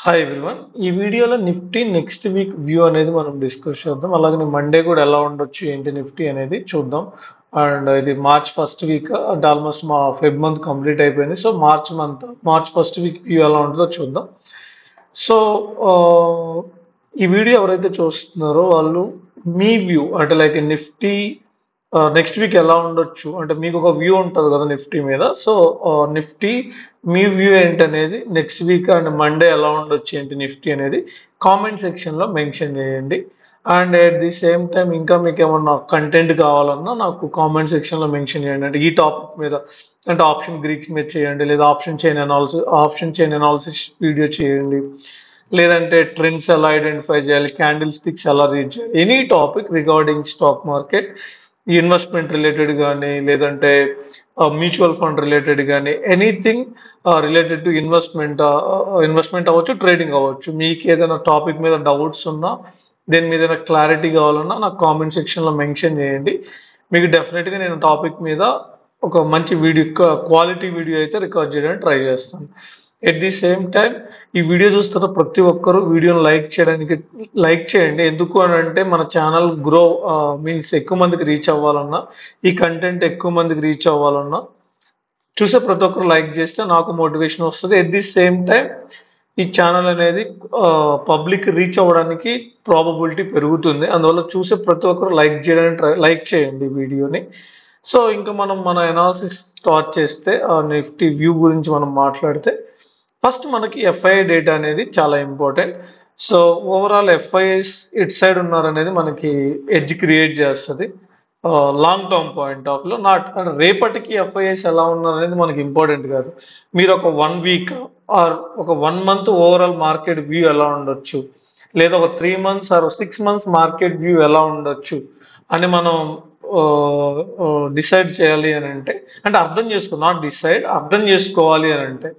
Hi everyone. ఈ వీడియోలో Nifty next week view అనేది మనం డిస్కస్ చేద్దాం. అలాగే మండే కూడా ఎలా ఉండొచ్చు ఏంటి నిఫ్టీ అనేది చూద్దాం. అండ్ ఇది మార్చ్ ఫస్ట్ వీక్ అంటే ఆల్మోస్ట్ మా ఫెబ్ మంత్ కంప్లీట్ అయిపోయింది. So March first week view ఎలా ఉంటుందో చూద్దాం. సో ఈ వీడియో ఎవరైతే చూస్తున్నారో వాళ్ళు మీ వ్యూ అంటే లైక్ నిఫ్టీ నెక్స్ట్ వీక్ ఎలా ఉండొచ్చు అంటే మీకు ఒక వ్యూ ఉంటుంది కదా నిఫ్టీ మీద. సో నిఫ్టీ మీ వ్యూ ఏంటనేది నెక్స్ట్ వీక్ అండ్ మండే ఎలా ఉండొచ్చు ఏంటి నిఫ్టీ అనేది కామెంట్ సెక్షన్లో మెన్షన్ చేయండి. And at the same time ఇంకా మీకు ఏమన్నా కంటెంట్ కావాలన్నా నాకు కామెంట్ సెక్షన్లో మెన్షన్ చేయండి. అంటే ఈ టాపిక్ మీద అంటే ఆప్షన్ గ్రీక్స్ మీద చేయండి, లేదా ఆప్షన్ చైన్ అనాలిసిస్ వీడియో చేయండి, లేదంటే ట్రెండ్స్ ఎలా ఐడెంటిఫై చేయాలి, క్యాండిల్ స్టిక్స్ ఎలా రీడ్ చేయాలి, any topic regarding stock market, investment related కానీ, లేదంటే మ్యూచువల్ ఫండ్ రిలేటెడ్ కానీ, ఎనీథింగ్ రిలేటెడ్ టు ఇన్వెస్ట్మెంట్ అవ్వచ్చు, ట్రేడింగ్ అవ్వచ్చు. మీకు ఏదైనా టాపిక్ మీద డౌట్స్ ఉన్నా, దేని మీద ఏదైనా క్లారిటీ కావాలన్నా నాకు కామెంట్ సెక్షన్లో మెన్షన్ చేయండి. మీకు డెఫినెట్గా నేను టాపిక్ మీద ఒక మంచి వీడియో, క్వాలిటీ వీడియో అయితే రికార్డ్ చేయడానికి ట్రై చేస్తాను. ఎట్ ది సేమ్ టైం ఈ వీడియో చూస్తున్న ప్రతి ఒక్కరూ వీడియోని లైక్ చేయండి. ఎందుకు అని అంటే మన ఛానల్ గ్రో మీన్స్ ఎక్కువ మందికి రీచ్ అవ్వాలన్నా, ఈ కంటెంట్ ఎక్కువ మందికి రీచ్ అవ్వాలన్నా చూసే ప్రతి ఒక్కరు లైక్ చేస్తే నాకు మోటివేషన్ వస్తుంది. ఎట్ ది సేమ్ టైం ఈ ఛానల్ అనేది పబ్లిక్ రీచ్ అవ్వడానికి ప్రాబబిలిటీ పెరుగుతుంది. అందువల్ల చూసే ప్రతి ఒక్కరు లైక్ చేయండి వీడియోని. సో ఇంకా మనం మన ఎనాలిసిస్ స్టార్ట్ చేస్తే నిఫ్టీ వ్యూ గురించి మనం మాట్లాడితే ఫస్ట్ మనకి ఎఫ్ఐఐ డేటా అనేది చాలా important. So overall FIIs it side ఉన్నారనేది మనకి ఎడ్జ్ క్రియేట్ చేస్తుంది లాంగ్ టర్మ్ పాయింట్ ఆఫ్ లో. నాట్ రేపటికి ఎఫ్ఐఐస్ ఎలా ఉన్నారనేది మనకి ఇంపార్టెంట్ కాదు. మీరు ఒక 1 వీక్ ఆర్ ఒక 1 మంత్ ఓవరాల్ మార్కెట్ వ్యూ ఎలా ఉండొచ్చు, లేదా ఒక 3 months or 6 months market view ఎలా ఉండొచ్చు అని మనం డిసైడ్ చేయాలి అని అంటే అర్థం చేసుకోవాలి అని అంటే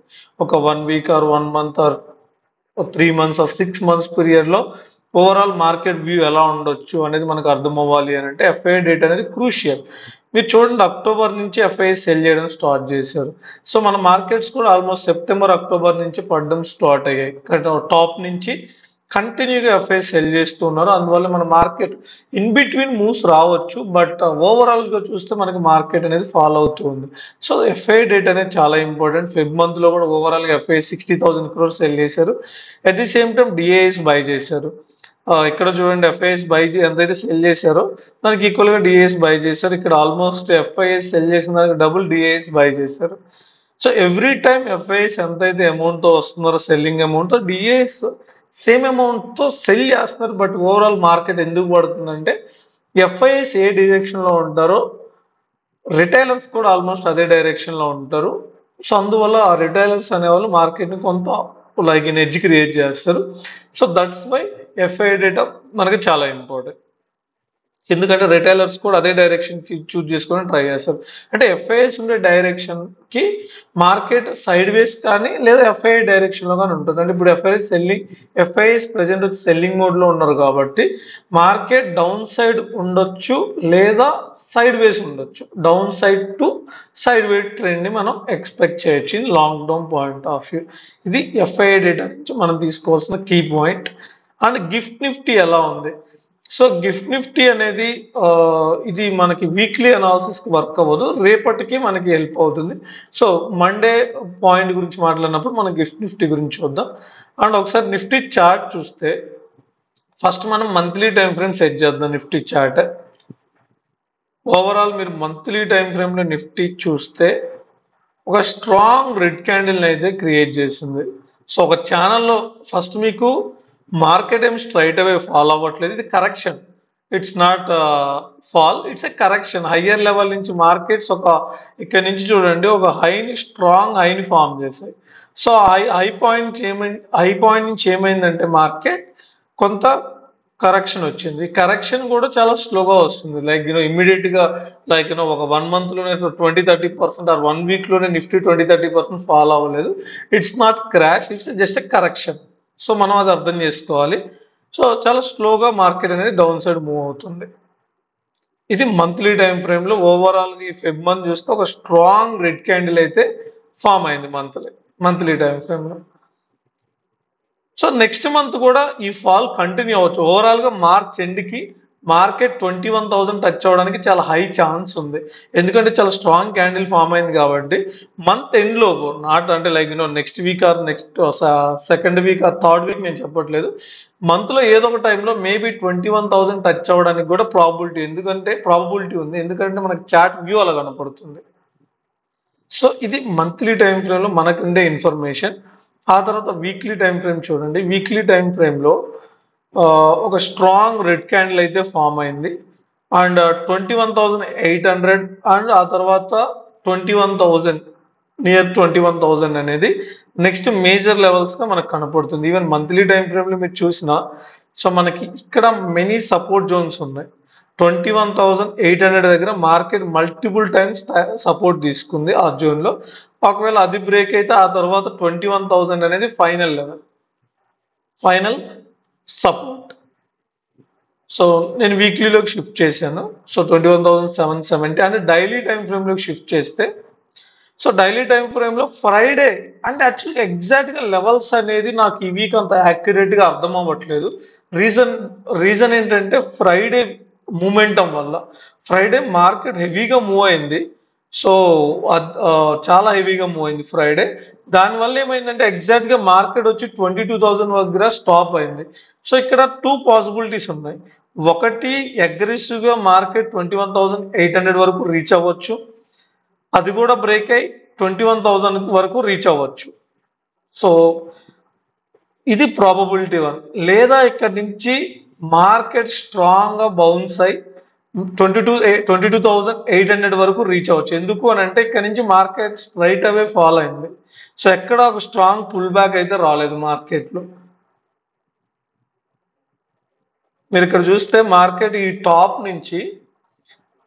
ఒక 1 week or 1 month or 3 months or 6 months పీరియడ్లో ఓవరాల్ మార్కెట్ వ్యూ ఎలా ఉండొచ్చు అనేది మనకు అర్థం అవ్వాలి అని అంటే ఎఫ్ఐఐ డేటా అనేది క్రూషియల్. మీరు చూడండి, అక్టోబర్ నుంచి ఎఫ్ఐఐ సెల్ చేయడం స్టార్ట్ చేశారు. సో మన మార్కెట్స్ కూడా ఆల్మోస్ట్ సెప్టెంబర్ అక్టోబర్ నుంచి పడడం స్టార్ట్ అయ్యాయి. టాప్ నుంచి కంటిన్యూగా ఎఫ్ఐఐ సెల్ చేస్తూ ఉన్నారు. అందువల్ల మన మార్కెట్ ఇన్ బిట్వీన్ మూవ్స్ రావచ్చు, బట్ ఓవరాల్గా చూస్తే మనకి మార్కెట్ అనేది ఫాలో అవుతూ ఉంది. సో ఎఫ్ఐఐ డేట్ అనేది చాలా ఇంపార్టెంట్. ఫెబ్ మంత్లో కూడా ఓవరాల్గా ఎఫ్ఐఐ 60,000 crores సెల్ చేశారు. At the same time DIIs by చేశారు. ఇక్కడ చూడండి, ఎఫ్ఐఎస్ ఎంతైతే సెల్ చేశారో దానికి ఈక్వల్గా డిఐఎస్ బై చేశారు. ఇక్కడ ఆల్మోస్ట్ ఎఫ్ఐఎస్ సెల్ చేసిన దానికి డబుల్ డిఐఎస్ బై చేశారు. సో ఎవ్రీ టైం ఎఫ్ఐఎస్ ఎంతైతే అమౌంట్తో వస్తున్నారో సెల్లింగ్ అమౌంట్తో డిఐఎస్ సేమ్ అమౌంట్తో సెల్ చేస్తున్నారు. బట్ ఓవరాల్ మార్కెట్ ఎందుకు పడుతుందంటే ఎఫ్ఐఎస్ ఏ డైరెక్షన్లో ఉంటారో రిటైలర్స్ కూడా ఆల్మోస్ట్ అదే డైరెక్షన్లో ఉంటారు. సో అందువల్ల ఆ రిటైలర్స్ అనేవాళ్ళు మార్కెట్ని కొంత లైక్ ఎడ్జ్ క్రియేట్ చేస్తారు. So that's why FII data మనకి చాలా ఇంపార్టెంట్. ఎందుకంటే రిటైలర్స్ కూడా అదే డైరెక్షన్ చూజ్ చేసుకొని ట్రై చేస్తారు. అంటే ఎఫ్ఐఎస్ ఉండే డైరెక్షన్కి మార్కెట్ సైడ్ వేస్ కానీ లేదా ఎఫ్ఐఐ డైరెక్షన్లో కానీ ఉంటుంది. అంటే ఇప్పుడు ఎఫ్ఐఎస్ ప్రెజెంట్ వచ్చి సెల్లింగ్ మోడ్లో ఉన్నారు కాబట్టి మార్కెట్ డౌన్ సైడ్ ఉండొచ్చు లేదా సైడ్ వేస్ ఉండొచ్చు. Down side to side way ట్రెండ్ని మనం ఎక్స్పెక్ట్ చేయొచ్చు in long term point of view. ఇది ఎఫ్ఐఐ డేటా నుంచి మనం తీసుకోవాల్సిన key point. And GIFT Nifty ఎలా ఉంది? సో గిఫ్ట్ నిఫ్టీ అనేది ఇది మనకి వీక్లీ అనాలిసిస్కి వర్క్ అవ్వదు, రేపటికి మనకి హెల్ప్ అవుతుంది. సో మండే పాయింట్ గురించి మాట్లాడినప్పుడు మనం గిఫ్ట్ నిఫ్టీ గురించి చూద్దాం. అండ్ ఒకసారి నిఫ్టీ చార్ట్ చూస్తే ఫస్ట్ మనం మంత్లీ టైం ఫ్రేమ్ సెట్ చేద్దాం. నిఫ్టీ చార్ట్ ఓవరాల్ మీరు మంత్లీ టైం ఫ్రేమ్లో నిఫ్టీ చూస్తే ఒక స్ట్రాంగ్ రెడ్ క్యాండిల్ అయితే క్రియేట్ చేసింది. సో ఒక ఛానల్లో ఫస్ట్ మీకు మార్కెట్ ఏం స్ట్రైట్ అవే ఫాలో అవ్వట్లేదు, ఇది correction. It's not fall, it's a correction. Higher level నుంచి మార్కెట్స్ ఇక్కడ నుంచి చూడండి ఒక స్ట్రాంగ్ హైని ఫామ్ చేశాయి. సో హై పాయింట్ నుంచి ఏమైందంటే మార్కెట్ కొంత కరెక్షన్ వచ్చింది. కరెక్షన్ కూడా చాలా స్లోగా వస్తుంది. లైక్ ఇమ్మీడియట్గా ఒక 1 మంత్లోనే 20-30% ఆర్ 1 వీక్లోనే నిఫ్టీ 20-30% ఫాలో అవ్వలేదు. It's not crash, it's just a correction. So మనం అది అర్థం చేసుకోవాలి. సో చాలా స్లోగా మార్కెట్ అనేది డౌన్ సైడ్ మూవ్ అవుతుంది. ఇది మంత్లీ టైం ఫ్రేమ్లో ఓవరాల్గా ఈ ఫెబ్ మంత్ చూస్తే ఒక స్ట్రాంగ్ రెడ్ క్యాండిల్ అయితే ఫామ్ అయింది మంత్లీ టైం ఫ్రేమ్లో. సో నెక్స్ట్ మంత్ కూడా ఈ ఫాల్ కంటిన్యూ అవ్వచ్చు. ఓవరాల్గా మార్చ్ ఎండ్కి మార్కెట్ 21,000 టచ్ అవ్వడానికి చాలా హై ఛాన్స్ ఉంది. ఎందుకంటే చాలా స్ట్రాంగ్ క్యాండిల్ ఫామ్ అయింది కాబట్టి మంత్ ఎండ్ లోపు, నాట్ అంటే like next week or next second week or third week నేను చెప్పట్లేదు, మంత్లో ఏదో ఒక టైంలో మేబీ 21,000 టచ్ అవ్వడానికి కూడా ప్రాబబిలిటీ ఉంది. ఎందుకంటే మనకి చార్ట్ వ్యూ అలా కనపడుతుంది. సో ఇది మంత్లీ టైం ఫ్రేమ్లో మనకుండే ఇన్ఫర్మేషన్. ఆ తర్వాత వీక్లీ టైం ఫ్రేమ్ చూడండి. వీక్లీ టైం ఫ్రేమ్లో ఒక స్ట్రాంగ్ రెడ్ క్యాండిల్ అయితే ఫామ్ అయింది అండ్ 21,800 అండ్ ఆ తర్వాత 21,000 నియర్ 21,000 అనేది నెక్స్ట్ మేజర్ లెవెల్స్గా మనకు కనపడుతుంది. ఈవెన్ మంత్లీ టైం ఫ్రేమ్లో మీరు చూసినా సో మనకి ఇక్కడ మెనీ సపోర్ట్ జోన్స్ ఉన్నాయి. 21,800 దగ్గర మార్కెట్ మల్టిపుల్ టైమ్స్ సపోర్ట్ తీసుకుంది ఆ జోన్లో. ఒకవేళ అది బ్రేక్ అయితే ఆ తర్వాత 21,000 అనేది final level, final support. So నేను వీక్లీలోకి షిఫ్ట్ చేశాను. సో 21,770 అంటే డైలీ టైం ఫ్రేమ్లోకి షిఫ్ట్ చేస్తే సో డైలీ టైం ఫ్రేమ్లో ఫ్రైడే అంటే యాక్చువల్గా ఎగ్జాక్ట్గా లెవెల్స్ అనేది నాకు ఈ వీక్ అంత యాక్యురేట్గా అర్థం అవ్వట్లేదు. రీజన్ ఏంటంటే ఫ్రైడే మూమెంటం వల్ల ఫ్రైడే మార్కెట్ హెవీగా మూవ్ అయింది. సో చాలా హెవీగా మూవ్ అయింది ఫ్రైడే. దానివల్ల ఏమైందంటే ఎగ్జాక్ట్గా మార్కెట్ వచ్చి 22,000 దగ్గర స్టాప్ అయింది. సో ఇక్కడ 2 పాసిబిలిటీస్ ఉన్నాయి. ఒకటి, అగ్రెసివ్గా మార్కెట్ 21,800 వరకు రీచ్ అవ్వచ్చు, అది కూడా బ్రేక్ అయ్యి 21,000 వరకు రీచ్ అవ్వచ్చు. సో ఇది ప్రాబబిలిటీ 1. లేదా ఇక్కడ నుంచి మార్కెట్ స్ట్రాంగ్గా బౌన్స్ అయి 22,800 వరకు రీచ్ అవ్వచ్చు. ఎందుకు అని అంటే ఇక్కడ నుంచి మార్కెట్ స్ట్రైట్ అవే ఫాల్ అయింది. సో ఎక్కడ ఒక స్ట్రాంగ్ పుల్ బ్యాక్ అయితే రాలేదు మార్కెట్లో. మీరు ఇక్కడ చూస్తే మార్కెట్ ఈ టాప్ నుంచి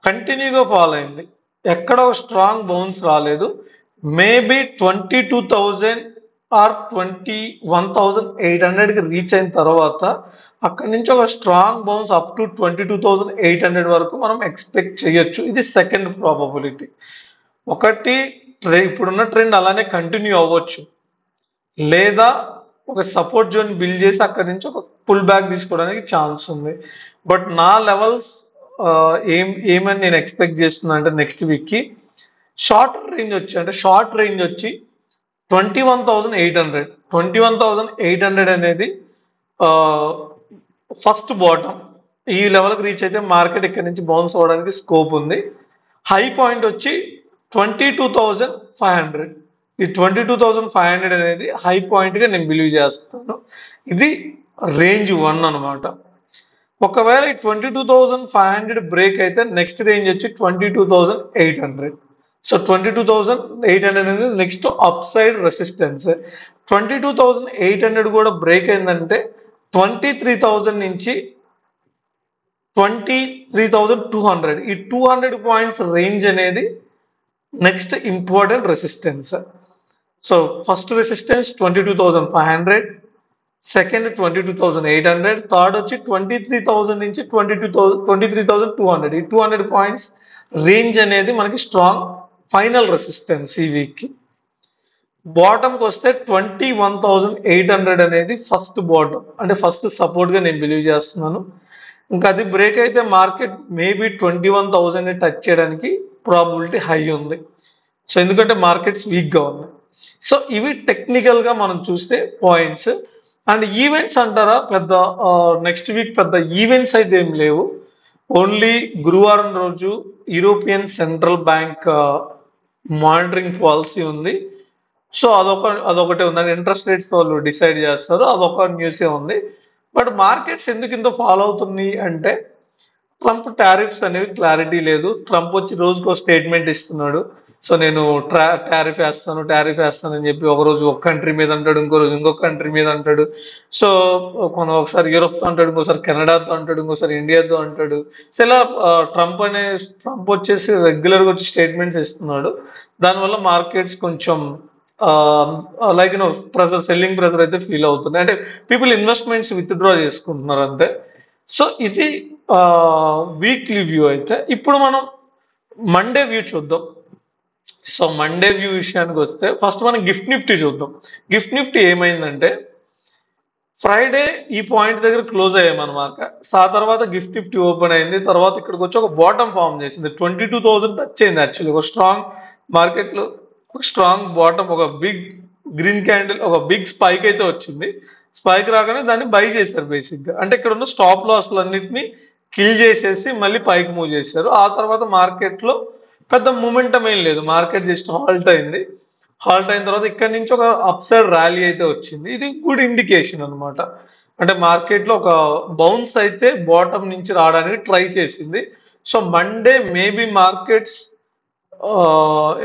కంటిన్యూగా ఫాల్ అయింది, ఎక్కడ ఒక స్ట్రాంగ్ బౌన్స్ రాలేదు. మేబీ 22,000 ఆర్ 21,800కి రీచ్ అయిన తర్వాత అక్కడి నుంచి ఒక స్ట్రాంగ్ బౌన్స్ అప్ టు 22,800 వరకు మనం ఎక్స్పెక్ట్ చేయొచ్చు. ఇది సెకండ్ ప్రాబబిలిటీ. ఒకటి, ఇప్పుడున్న ట్రెండ్ అలానే కంటిన్యూ అవ్వచ్చు, లేదా ఒక సపోర్ట్ జోన్ బిల్డ్ చేసి అక్కడి నుంచి ఒక పుల్ బ్యాక్ తీసుకోవడానికి ఛాన్స్ ఉంది. బట్ నా లెవెల్స్ ఏమని నేను ఎక్స్పెక్ట్ చేస్తున్నా అంటే నెక్స్ట్ వీక్కి షార్ట్ రేంజ్ వచ్చి 21,800. 21,800 అనేది ఫస్ట్ బాటమ్. ఈ లెవెల్కి రీచ్ అయితే మార్కెట్ ఇక్కడ నుంచి బౌన్స్ అవ్వడానికి స్కోప్ ఉంది. హై పాయింట్ వచ్చి 22,500. ఈ 22,500 అనేది హై పాయింట్గా నేను బిలీవ్ చేస్తాను. ఇది రేంజ్ 1 అనమాట. ఒకవేళ ఈ 22,500 బ్రేక్ అయితే నెక్స్ట్ రేంజ్ వచ్చి 22,800. సో 22,800 అనేది నెక్స్ట్ అప్ సైడ్ రెసిస్టెన్స్. 22,800 కూడా బ్రేక్ అయిందంటే 23,000 నుంచి 23,200 ఈ 200 పాయింట్స్ రేంజ్ అనేది next important resistance. So first resistance 22,500, second 22,800, third వచ్చి 23,000 నుంచి 23,200. ఈ 200 పాయింట్స్ రేంజ్ అనేది మనకి స్ట్రాంగ్ ఫైనల్ రెసిస్టెన్స్ ఈ వీక్కి. బాటమ్కి వస్తే 21,800 అనేది ఫస్ట్ బాటమ్, అంటే ఫస్ట్ సపోర్ట్గా నేను బిలీవ్ చేస్తున్నాను. ఇంకా అది బ్రేక్ అయితే మార్కెట్ మేబీ 21,000 టచ్ చేయడానికి ప్రాబిలిటీ హై ఉంది. సో ఎందుకంటే మార్కెట్స్ వీక్గా ఉన్నాయి. సో ఇవి టెక్నికల్గా మనం చూస్తే పాయింట్స్. అండ్ ఈవెంట్స్ అంటారా, పెద్ద నెక్స్ట్ వీక్ పెద్ద ఈవెంట్స్ అయితే ఏం లేవు. ఓన్లీ గురువారం రోజు European central bank monitoring policy ఉంది. సో అదొకటే ఉందండి. ఇంట్రెస్ట్ రేట్స్ వాళ్ళు డిసైడ్ చేస్తారు, అదొక న్యూసే ఉంది. బట్ మార్కెట్స్ ఎందుకు ఇంత ఫాలో అవుతున్నాయి అంటే ట్రంప్ టారిఫ్స్ అనేవి క్లారిటీ లేదు. ట్రంప్ వచ్చి రోజుకో స్టేట్మెంట్ ఇస్తున్నాడు. సో నేను టారిఫ్ వేస్తాను అని చెప్పి ఒకరోజు ఒక కంట్రీ మీద అంటాడు, ఇంకో రోజు ఇంకొక కంట్రీ మీద అంటాడు. సో ఒకసారి యూరోప్తో అంటాడు, ఇంకోసారి కెనడాతో అంటాడు, ఇంకోసారి ఇండియాతో అంటాడు. సో ఇలా ట్రంప్ వచ్చేసి రెగ్యులర్గా వచ్చి స్టేట్మెంట్స్ ఇస్తున్నాడు. దానివల్ల మార్కెట్స్ కొంచెం లైక్ సెల్లింగ్ ప్రెజర్ అయితే ఫీల్ అవుతుంది. అంటే పీపుల్ ఇన్వెస్ట్మెంట్స్ విత్డ్రా చేసుకుంటున్నారు అంతే. సో ఇది వీక్లీ వ్యూ అయితే. ఇప్పుడు మనం మండే వ్యూ చూద్దాం. సో మండే వ్యూ విషయానికి వస్తే ఫస్ట్ మనం గిఫ్ట్ నిఫ్టీ చూద్దాం. గిఫ్ట్ నిఫ్టీ ఏమైందంటే ఫ్రైడే ఈ పాయింట్ దగ్గర క్లోజ్ అయ్యామన్నమాట. ఆ తర్వాత నిఫ్టీ ఓపెన్ అయింది. తర్వాత ఇక్కడికి వచ్చి ఒక బాటమ్ ఫామ్ చేసింది. 22,000 టచ్ అయింది యాక్చువల్లీ. ఒక స్ట్రాంగ్ మార్కెట్లో ఒక స్ట్రాంగ్ బాటమ్, ఒక బిగ్ గ్రీన్ క్యాండిల్, ఒక బిగ్ స్పైక్ అయితే వచ్చింది. స్పైక్ రాగానే దాన్ని బై చేశారు బేసిక్గా. అంటే ఇక్కడ ఉన్న స్టాప్ లాస్లు అన్నింటినీ కిల్ చేసేసి మళ్ళీ పైకి మూవ్ చేశారు. ఆ తర్వాత మార్కెట్లో పెద్ద మూమెంటం ఏం లేదు. మార్కెట్ జస్ట్ హాల్ట్ అయింది. హాల్ట్ అయిన తర్వాత ఇక్కడ నుంచి ఒక అప్ సైడ్ ర్యాలీ అయితే వచ్చింది. ఇది గుడ్ ఇండికేషన్ అన్నమాట. అంటే మార్కెట్లో ఒక బౌన్స్ అయితే బాటమ్ నుంచి రావడానికి ట్రై చేసింది. సో మండే మేబీ మార్కెట్స్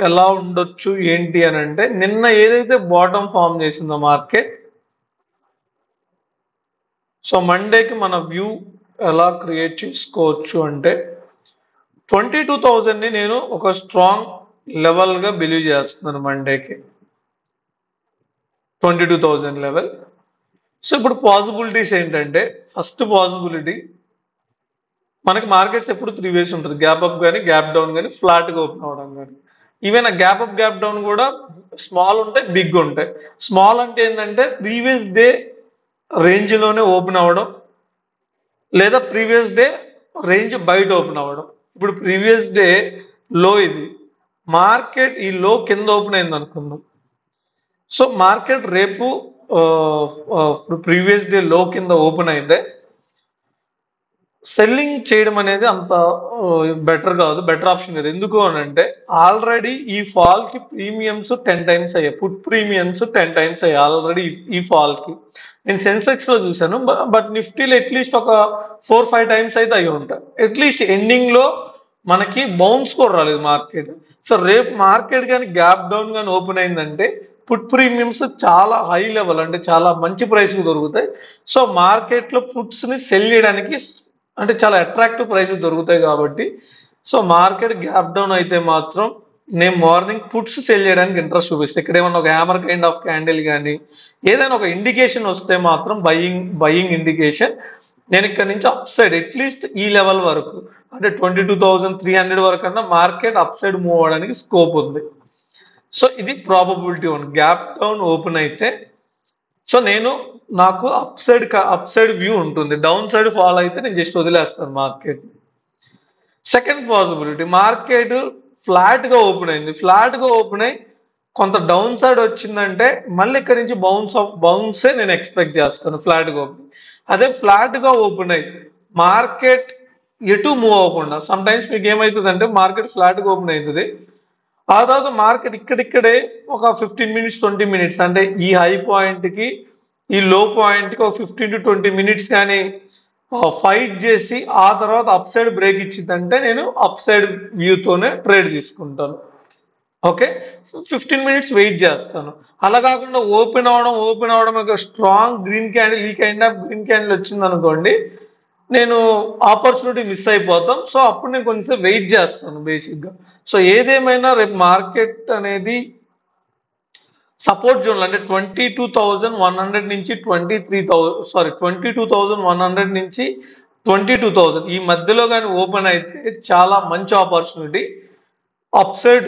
ఎలా ఉండొచ్చు ఏంటి అని అంటే, నిన్న ఏదైతే బాటమ్ ఫామ్ చేసిందో మార్కెట్, సో మండేకి మన వ్యూ ఎలా క్రియేట్ చేసుకోవచ్చు అంటే 22,000ని నేను ఒక స్ట్రాంగ్ లెవెల్గా బిలీవ్ చేస్తున్నాను మండేకి. 22,000 లెవెల్. సో ఇప్పుడు పాసిబిలిటీస్ ఏంటంటే, ఫస్ట్ పాసిబిలిటీ మనకి మార్కెట్స్ ఎప్పుడు 3 వేస్ ఉంటుంది. గ్యాప్ అప్ కానీ, గ్యాప్ డౌన్ కానీ, ఫ్లాట్గా ఓపెన్ అవ్వడం కానీ. ఈవెన్ ఆ గ్యాప్ అప్, గ్యాప్ డౌన్ కూడా స్మాల్ ఉంటాయి, బిగ్ ఉంటాయి. స్మాల్ అంటే ఏంటంటే ప్రీవియస్ డే రేంజ్లోనే ఓపెన్ అవ్వడం, లేదా ప్రీవియస్ డే రేంజ్ బయట ఓపెన్ అవ్వడం. ఇప్పుడు ప్రీవియస్ డే లో ఇది, మార్కెట్ ఈ లో కింద ఓపెన్ అయింది అనుకుందాం. సో మార్కెట్ రేపు ప్రీవియస్ డే లో కింద ఓపెన్ అయితే సెల్లింగ్ చేయడం అనేది అంత బెటర్ కాదు, బెటర్ ఆప్షన్ కాదు. ఎందుకు అని అంటే ఆల్రెడీ ఈ ఫాల్ కి ప్రీమియమ్స్ 10 టైమ్స్ అయ్యాయి. పుట్ ప్రీమియమ్స్ 10 టైమ్స్ అయ్యాయి ఆల్రెడీ ఈ ఫాల్ కి. నేను సెన్సెక్స్ లో చూశాను, బట్ నిఫ్టీలో అట్లీస్ట్ ఒక 4-5 టైమ్స్ అయితే అయ్యి ఉంటాయి. అట్లీస్ట్ ఎండింగ్ లో మనకి బౌన్స్ కూడా రాలేదు మార్కెట్. సో రేపు మార్కెట్ కానీ గ్యాప్ డౌన్ కానీ ఓపెన్ అయిందంటే పుట్ ప్రీమియమ్స్ చాలా హై లెవెల్, అంటే చాలా మంచి ప్రైస్కి దొరుకుతాయి. సో మార్కెట్లో పుట్స్ని సెల్ చేయడానికి అంటే చాలా అట్రాక్టివ్ ప్రైసెస్ దొరుకుతాయి కాబట్టి, సో మార్కెట్ గ్యాప్ డౌన్ అయితే మాత్రం నేను మార్నింగ్ పుట్స్ సెల్ చేయడానికి ఇంట్రెస్ట్ చూపిస్తాను. ఇక్కడ ఏమన్నా ఒక హ్యామర్ కైండ్ ఆఫ్ క్యాండిల్ కానీ ఏదైనా ఒక ఇండికేషన్ వస్తే మాత్రం బయింగ్ ఇండికేషన్, నేను ఇక్కడ నుంచి అప్ సైడ్ అట్లీస్ట్ ఈ లెవెల్ వరకు, అంటే 22,300 వరకు అన్నా మార్కెట్ అప్ సైడ్ మూవ్ అవడానికి స్కోప్ ఉంది. సో ఇది ప్రాబబిలిటీ 1. గ్యాప్ డౌన్ ఓపెన్ అయితే సో నాకు అప్ సైడ్ వ్యూ ఉంటుంది. డౌన్ సైడ్ ఫాల్ అయితే నేను జస్ట్ వదిలేస్తాను మార్కెట్. సెకండ్ పాసిబిలిటీ, మార్కెట్ ఫ్లాట్గా ఓపెన్ అయింది. ఫ్లాట్గా ఓపెన్ అయ్యి కొంత డౌన్ సైడ్ వచ్చిందంటే మళ్ళీ ఇక్కడ నుంచి బౌన్సే నేను ఎక్స్పెక్ట్ చేస్తాను ఫ్లాట్గా ఓపెన్. అదే ఫ్లాట్గా ఓపెన్ అయ్యి మార్కెట్ ఎటు మూవ్ అవ్వకుండా, సమ్ టైమ్స్ మీకు ఏమవుతుందంటే మార్కెట్ ఫ్లాట్గా ఓపెన్ అవుతుంది, ఆ తర్వాత మార్కెట్ ఇక్కడిక్కడే ఒక 15 మినిట్స్ 20 మినిట్స్, అంటే ఈ హై పాయింట్కి ఈ లో పాయింట్కి ఒక 15 to 20 మినిట్స్ కానీ ఫైట్ చేసి ఆ తర్వాత అప్ సైడ్ బ్రేక్ ఇచ్చిందంటే నేను అప్ సైడ్ వ్యూతోనే ట్రేడ్ తీసుకుంటాను. ఓకే, 15 మినిట్స్ వెయిట్ చేస్తాను. అలా కాకుండా ఓపెన్ అవడం ఒక స్ట్రాంగ్ గ్రీన్ క్యాండిల్, ఈ కైండ్ ఆఫ్ గ్రీన్ క్యాండిల్ వచ్చింది అనుకోండి, నేను ఆపర్చునిటీ మిస్ అయిపోతాం. సో అప్పుడు నేను కొంచెం వెయిట్ చేస్తాను బేసిక్గా. సో ఏదేమైనా రేపు మార్కెట్ అనేది సపోర్ట్ జోన్ అంటే 22,100 నుంచి 22,100 నుంచి 22,000 ఈ మధ్యలో కానీ ఓపెన్ అయితే చాలా మంచి ఆపర్చునిటీ అప్ సైడ్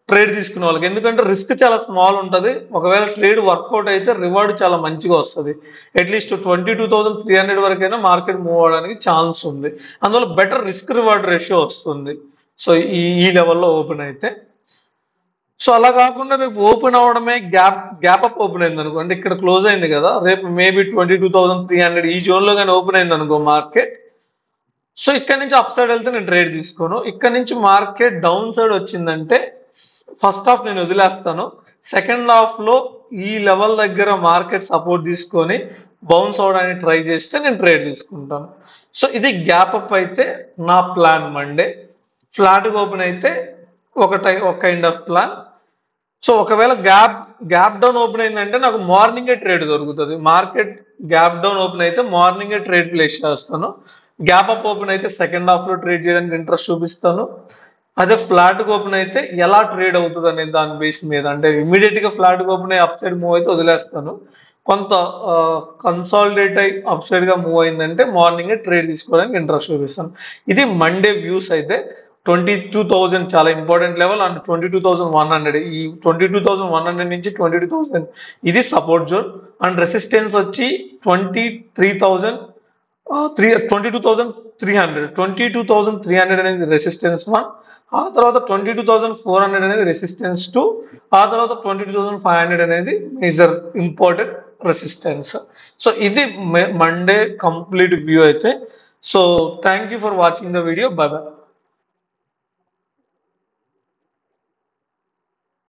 ట్రేడ్ తీసుకునే వాళ్ళకి. ఎందుకంటే రిస్క్ చాలా స్మాల్ ఉంటుంది. ఒకవేళ ట్రేడ్ వర్కౌట్ అయితే రివార్డ్ చాలా మంచిగా వస్తుంది. అట్లీస్ట్ 22,300 వరకైనా మార్కెట్ మూవ్ అవడానికి ఛాన్స్ ఉంది. అందువల్ల బెటర్ రిస్క్ రివార్డ్ రేషియో వస్తుంది. సో ఈ లెవెల్లో ఓపెన్ అయితే. సో అలా కాకుండా రేపు ఓపెన్ అవడమే గ్యాప్ అప్ ఓపెన్ అయింది అనుకో, అంటే ఇక్కడ క్లోజ్ అయింది కదా, రేపు మేబీ 22,300 ఈ జోన్లో కానీ ఓపెన్ అయింది అనుకో మార్కెట్, సో ఇక్కడ నుంచి అప్ సైడ్ వెళ్తే నేను ట్రేడ్ తీసుకోను. ఇక్కడ నుంచి మార్కెట్ డౌన్ సైడ్ వచ్చిందంటే ఫస్ట్ హాఫ్ నేను వదిలేస్తాను. సెకండ్ హాఫ్లో ఈ లెవెల్ దగ్గర మార్కెట్ సపోర్ట్ తీసుకొని బౌన్స్ అవడానికి ట్రై చేస్తే నేను ట్రేడ్ తీసుకుంటాను. సో ఇది గ్యాప్ అప్ అయితే నా ప్లాన్ మండే. ఫ్లాట్గా ఓపెన్ అయితే ఒక కైండ్ ఆఫ్ ప్లాన్. సో ఒకవేళ గ్యాప్ డౌన్ ఓపెన్ అయిందంటే నాకు మార్నింగే ట్రేడ్ దొరుకుతుంది. మార్కెట్ గ్యాప్ డౌన్ ఓపెన్ అయితే మార్నింగే ట్రేడ్ ప్లేస్ చేస్తాను. గ్యాప్ అప్ ఓపెన్ అయితే సెకండ్ హాఫ్లో ట్రేడ్ చేయడానికి ఇంట్రెస్ట్ చూపిస్తాను. అదే ఫ్లాట్గా ఓపెన్ అయితే ఎలా ట్రేడ్ అవుతుంది అనేది దాని బేస్ మీద, అంటే ఇమీడియట్గా ఫ్లాట్గా ఓపెన్ అయ్యి అప్ సైడ్ మూవ్ అయితే వదిలేస్తాను. కొంత కన్సాలిడేట్ అయ్యి అప్ సైడ్గా మూవ్ అయిందంటే మార్నింగే ట్రేడ్ తీసుకోవడానికి ఇంట్రెస్ట్ చూపిస్తాను. ఇది మండే వ్యూస్ అయితే. 22,000 చాలా ఇంపార్టెంట్ లెవెల్ అండ్ 22,100 ఈ 22,100 నుంచి 22,000 ఇది సపోర్ట్ జోన్ అండ్ రెసిస్టెన్స్ వచ్చి 23,000 22,300 అనేది రెసిస్టెన్స్ 1 ఆ తర్వాత 22,400 అనేది రెసిస్టెన్స్ 2 ఆ తర్వాత 22,500 అనేది మేజర్ ఇంపార్టెంట్ రెసిస్టెన్స్ సో ఇది మండే కంప్లీట్ వ్యూ అయితే so thank you for watching the video by by